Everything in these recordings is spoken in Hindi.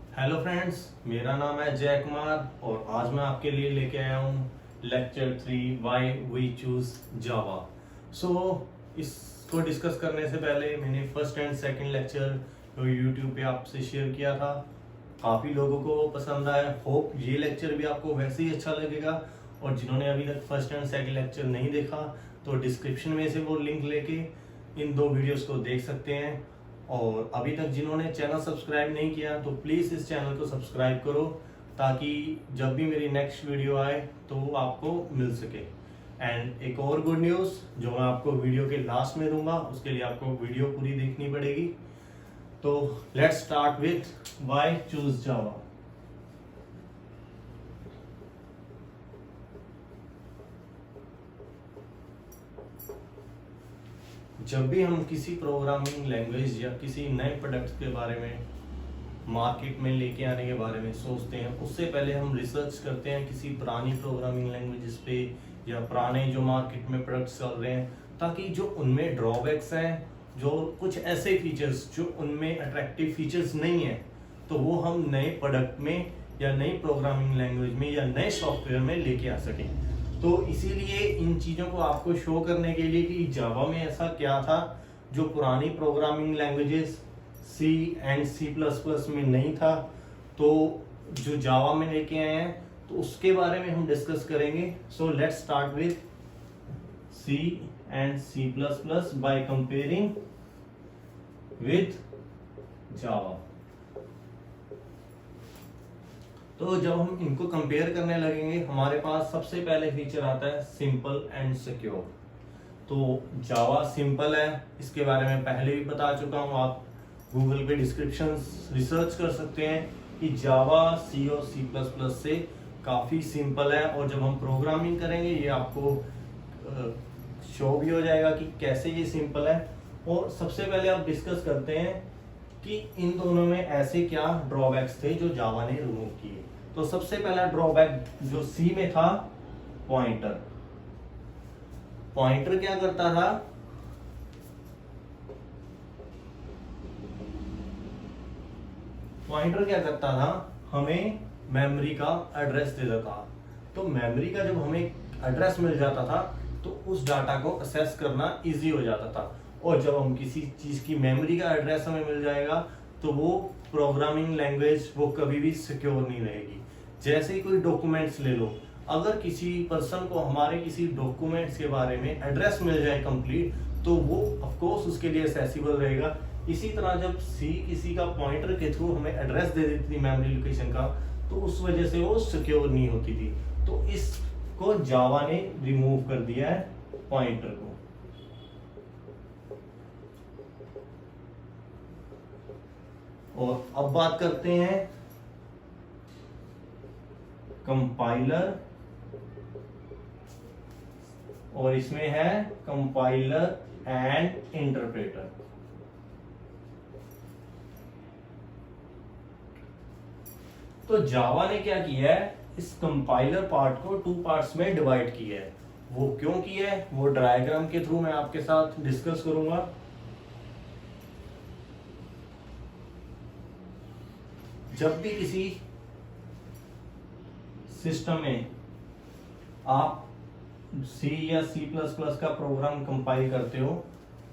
हेलो फ्रेंड्स, मेरा नाम है जय कुमार और आज मैं आपके लिए लेके आया हूँ लेक्चर 3 वाई वी चूज जावा। सो इसको डिस्कस करने से पहले मैंने फर्स्ट एंड सेकंड लेक्चर जो यूट्यूब पे आपसे शेयर किया था, काफ़ी लोगों को पसंद आया। होप ये लेक्चर भी आपको वैसे ही अच्छा लगेगा। और जिन्होंने अभी तक फर्स्ट एंड सेकंड लेक्चर नहीं देखा तो डिस्क्रिप्शन में से वो लिंक लेके इन दो वीडियोस को देख सकते हैं। और अभी तक जिन्होंने चैनल सब्सक्राइब नहीं किया तो प्लीज़ इस चैनल को सब्सक्राइब करो ताकि जब भी मेरी नेक्स्ट वीडियो आए तो वो आपको मिल सके। एंड एक और गुड न्यूज़ जो मैं आपको वीडियो के लास्ट में दूंगा, उसके लिए आपको वीडियो पूरी देखनी पड़ेगी। तो let's start with why choose Java. जब भी हम किसी प्रोग्रामिंग लैंग्वेज या किसी नए प्रोडक्ट के बारे में मार्केट में लेके आने के बारे में सोचते हैं, उससे पहले हम रिसर्च करते हैं किसी पुरानी प्रोग्रामिंग लैंग्वेजेस पे या पुराने जो मार्केट में प्रोडक्ट्स चल रहे हैं, ताकि जो उनमें ड्रॉबैक्स हैं, जो कुछ ऐसे फीचर्स जो उनमें अट्रैक्टिव फीचर्स नहीं है, तो वो हम नए प्रोडक्ट में या नई प्रोग्रामिंग लैंग्वेज में या नए सॉफ्टवेयर में लेके आ सकें। तो इसीलिए इन चीज़ों को आपको शो करने के लिए कि जावा में ऐसा क्या था जो पुरानी programming languages C and C plus plus में नहीं था, तो जो जावा में लेके आए हैं, तो उसके बारे में हम डिस्कस करेंगे। So let's start with C and C plus plus by comparing with Java. तो जब हम इनको कंपेयर करने लगेंगे, हमारे पास सबसे पहले फीचर आता है सिंपल एंड सिक्योर। तो जावा सिंपल है, इसके बारे में पहले भी बता चुका हूँ। आप गूगल पे डिस्क्रिप्शन रिसर्च कर सकते हैं कि जावा सी और सी प्लस प्लस से काफ़ी सिंपल है। और जब हम प्रोग्रामिंग करेंगे ये आपको शो भी हो जाएगा कि कैसे ये सिंपल है। और सबसे पहले आप डिस्कस करते हैं कि इन दोनों में ऐसे क्या ड्रॉबैक्स थे जो जावा ने रिमूव किए। तो सबसे पहला ड्रॉबैक जो सी में था, पॉइंटर। पॉइंटर क्या करता था, पॉइंटर क्या करता था, हमें मेमोरी का एड्रेस दे देता। तो मेमोरी का जब हमें एड्रेस मिल जाता था तो उस डाटा को असेस करना इजी हो जाता था। और जब हम किसी चीज की मेमोरी का एड्रेस हमें मिल जाएगा तो वो प्रोग्रामिंग लैंग्वेज वो कभी भी सिक्योर नहीं रहेगी। जैसे ही कोई डॉक्यूमेंट्स ले लो, अगर किसी पर्सन को हमारे किसी डॉक्यूमेंट्स के बारे में एड्रेस मिल जाए कंप्लीट, तो वो ऑफ कोर्स उसके लिए एक्सेसिबल रहेगा। इसी तरह जब सी किसी का पॉइंटर के थ्रू हमें एड्रेस दे देती थी मेमोरी लोकेशन का, तो उस वजह से वो सिक्योर नहीं होती थी। तो इसको जावा ने रिमूव कर दिया है, पॉइंटर को। और अब बात करते हैं कंपाइलर, और इसमें है कंपाइलर एंड इंटरप्रेटर। तो जावा ने क्या किया है, इस कंपाइलर पार्ट को 2 पार्ट्स में डिवाइड किया है। वो क्यों किया है वो डायग्राम के थ्रू मैं आपके साथ डिस्कस करूंगा। जब भी किसी सिस्टम में आप सी या सी प्लस प्लस का प्रोग्राम कंपाइल करते हो,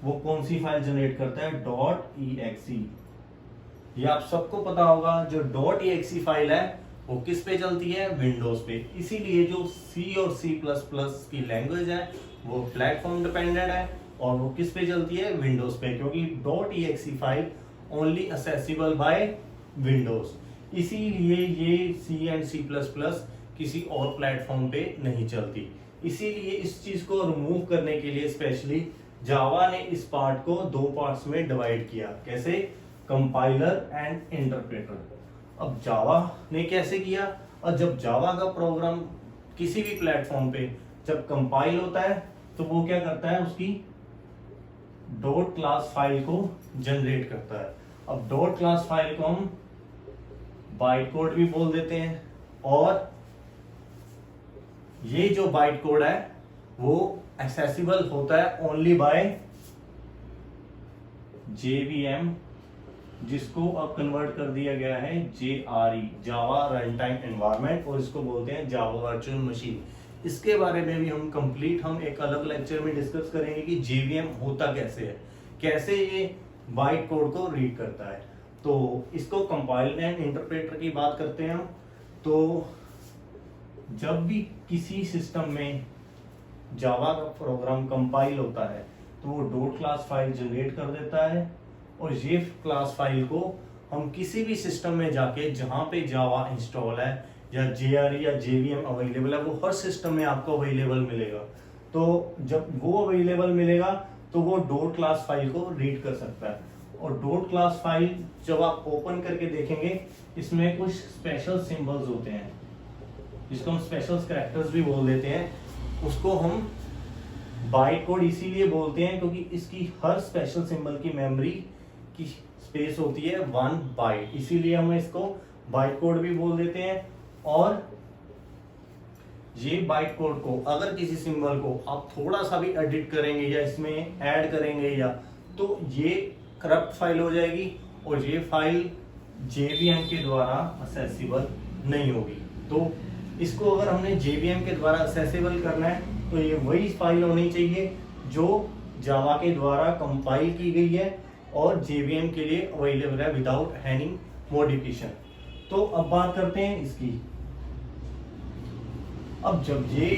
वो कौन सी फाइल जनरेट करता है, .exe। ये आप सबको पता होगा, जो .exe फाइल है वो किस पे चलती है, विंडोज पे। इसीलिए जो सी और सी प्लस प्लस की लैंग्वेज है वो प्लेटफॉर्म डिपेंडेंट है और वो किस पे चलती है, विंडोज पे, क्योंकि .exe file only accessible by Windows. इसीलिए ये C and C plus plus किसी और प्लेटफॉर्म पे नहीं चलती। इसीलिए इस चीज को रिमूव करने के लिए स्पेशली जावा ने इस पार्ट को 2 पार्ट्स में डिवाइड किया। कैसे, कंपाइलर एंड इंटरप्रेटर। अब जावा ने कैसे किया, और जब जावा का प्रोग्राम किसी भी प्लेटफॉर्म पे जब कंपाइल होता है तो वो क्या करता है, उसकी डॉट क्लास फाइल को जनरेट करता है। अब डॉट क्लास फाइल को हम बाइट कोड भी बोल देते हैं, और ये जो बाइट कोड है वो एक्सेसिबल होता है ओनली बाय JVM जिसको अब कन्वर्ट कर दिया गया है JRE, जावा रन टाइम एनवायरनमेंट, और इसको बोलते हैं जावा वर्चुअल मशीन। इसके बारे में भी हम एक अलग लेक्चर में डिस्कस करेंगे कि JVM होता कैसे है, कैसे ये बाइट कोड को रीड करता है। तो इसको कंपाइलर एंड इंटरप्रेटर की बात करते हैं हम। तो जब भी किसी सिस्टम में जावा का प्रोग्राम कंपाइल होता है तो वो डॉट क्लास फाइल जनरेट कर देता है, और ये क्लास फाइल को हम किसी भी सिस्टम में जाके जहां पे जावा इंस्टॉल है या JRE या JVM अवेलेबल है, वो हर सिस्टम में आपको अवेलेबल मिलेगा। तो जब वो अवेलेबल मिलेगा तो वो डॉट क्लास फाइल को रीड कर सकता है। और डॉट क्लास फाइल जब आप ओपन करके देखेंगे, इसमें कुछ स्पेशल सिंबल्स होते हैं जिसको हम स्पेशल कैरेक्टर्स भी बोल देते हैं। उसको हम बाइट कोड इसीलिए बोलते हैं क्योंकि इसकी हर स्पेशल सिंबल की मेमोरी की स्पेस होती है 1 बाइट, इसीलिए हम इसको बाइट कोड भी बोल देते हैं। और ये बाइट कोड को अगर किसी सिंबल को आप थोड़ा सा भी एडिट करेंगे या इसमें ऐड करेंगे या, तो ये करप्ट फाइल हो जाएगी और ये फाइल JVM के द्वारा असेसिबल नहीं होगी। तो इसको अगर हमने JVM के द्वारा असेसिबल करना है तो ये वही फाइल होनी चाहिए जो जावा के द्वारा कंपाइल की गई है और JVM के लिए अवेलेबल है विदाउट एनी मॉडिफिकेशन। तो अब बात करते हैं इसकी। अब जब ये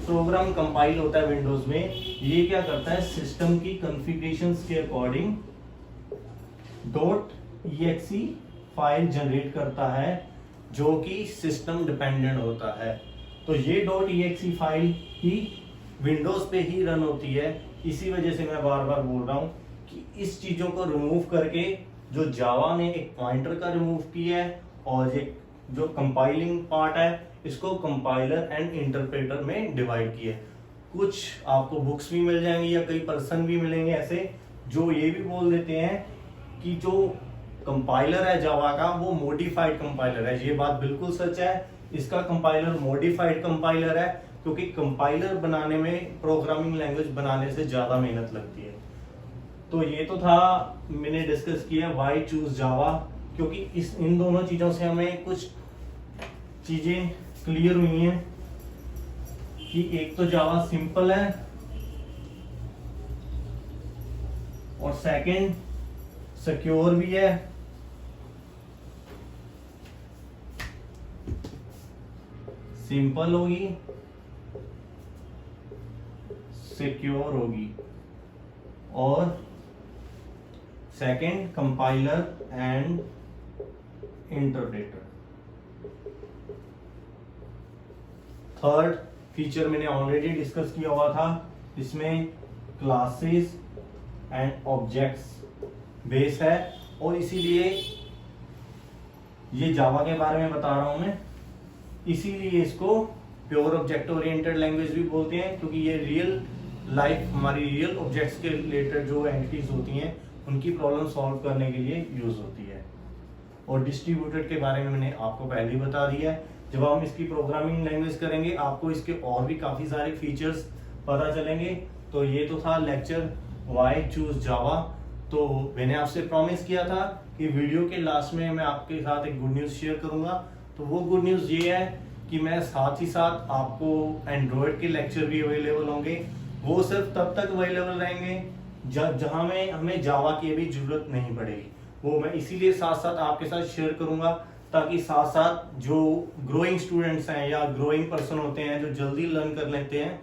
प्रोग्राम कंपाइल होता है विंडोज में, ये क्या करता है, सिस्टम की कॉन्फ़िगरेशंस के अकॉर्डिंग .exe फाइल जनरेट करता है जो कि सिस्टम डिपेंडेंट होता है। तो ये .exe फाइल ही विंडोज पे ही रन होती है। इसी वजह से मैं बार बार बोल रहा हूँ कि इस चीजों को रिमूव करके जो जावा ने एक पॉइंटर का रिमूव किया है और ये जो कंपाइलिंग पार्ट है इसको कंपाइलर एंड इंटरप्रेटर में डिवाइड किया है। कुछ आपको बुक्स भी मिल जाएंगी या कई पर्सन भी मिलेंगे ऐसे जो ये भी बोल देते हैं कि जो कंपाइलर है जावा का वो मॉडिफाइड कंपाइलर है। ये बात बिल्कुल सच है, इसका कंपाइलर मॉडिफाइड कंपाइलर है क्योंकि कंपाइलर बनाने में प्रोग्रामिंग लैंग्वेज बनाने से ज्यादा मेहनत लगती है। तो ये तो था, मैंने डिस्कस किया व्हाई चूज जावा, क्योंकि इन दोनों चीजों से हमें कुछ चीजें क्लियर हुई हैं कि एक तो जावा सिंपल है और सेकंड सिक्योर भी है। सिंपल होगी, सिक्योर होगी, और second compiler and interpreter. Third feature मैंने ऑलरेडी डिस्कस किया हुआ था, इसमें क्लासेस एंड ऑब्जेक्ट्स बेस है और इसीलिए ये जावा के बारे में बता रहा हूं मैं। इसीलिए इसको प्योर ऑब्जेक्ट ओरिएंटेड लैंग्वेज भी बोलते हैं क्योंकि ये रियल लाइफ हमारी रियल ऑब्जेक्ट्स के रिलेटेड जो एंटिटीज होती हैं उनकी प्रॉब्लम सॉल्व करने के लिए यूज होती है। और डिस्ट्रीब्यूटेड के बारे में मैंने आपको पहले ही बता दिया है। जब हम इसकी प्रोग्रामिंग लैंग्वेज करेंगे आपको इसके और भी काफी सारे फीचर्स पता चलेंगे। तो ये तो था लेक्चर व्हाई चूज जावा। तो मैंने आपसे प्रॉमिस किया था कि वीडियो के लास्ट में मैं आपके साथ एक गुड न्यूज शेयर करूंगा। तो वो गुड न्यूज ये है कि मैं साथ ही साथ आपको एंड्रॉयड के लेक्चर भी अवेलेबल होंगे। वो सिर्फ तब तक अवेलेबल रहेंगे जहां में हमें जावा की भी जरूरत नहीं पड़ेगी। वो मैं इसीलिए साथ साथ आपके साथ शेयर करूंगा ताकि साथ साथ जो ग्रोइंग स्टूडेंट्स हैं या ग्रोइंग पर्सन होते हैं जो जल्दी लर्न कर लेते हैं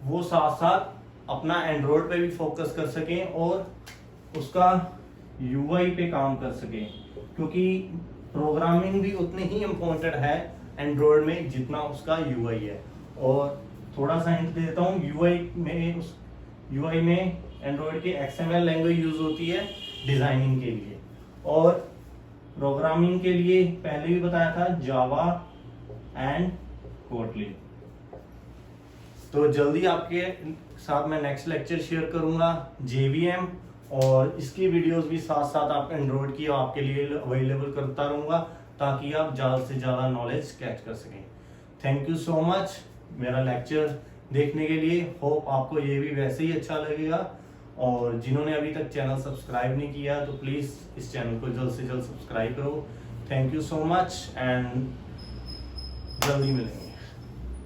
वो साथ साथ अपना एंड्रॉयड पे भी फोकस कर सकें और उसका यूआई पे काम कर सकें, क्योंकि प्रोग्रामिंग भी उतनी ही इम्पोर्टेंट है एंड्रॉयड में जितना उसका यूआई है। और थोड़ा सा हिंट देता हूँ, यूआई में एंड्रॉयड की XML लैंग्वेज यूज होती है डिजाइनिंग के लिए, और प्रोग्रामिंग के लिए पहले भी बताया था जावा एंड कोटलिन। तो जल्दी आपके साथ मैं नेक्स्ट लेक्चर शेयर करूंगा JVM, और इसकी वीडियोस भी साथ साथ आप एंड्रॉयड की आपके लिए अवेलेबल करता रहूंगा ताकि आप ज़्यादा से ज़्यादा नॉलेज कैच कर सकें। थैंक यू सो मच मेरा लेक्चर देखने के लिए। होप आपको ये भी वैसे ही अच्छा लगेगा। और जिन्होंने अभी तक चैनल सब्सक्राइब नहीं किया तो प्लीज़ इस चैनल को जल्द से जल्द सब्सक्राइब करो। Thank you so much and जल्दी मिलेंगे।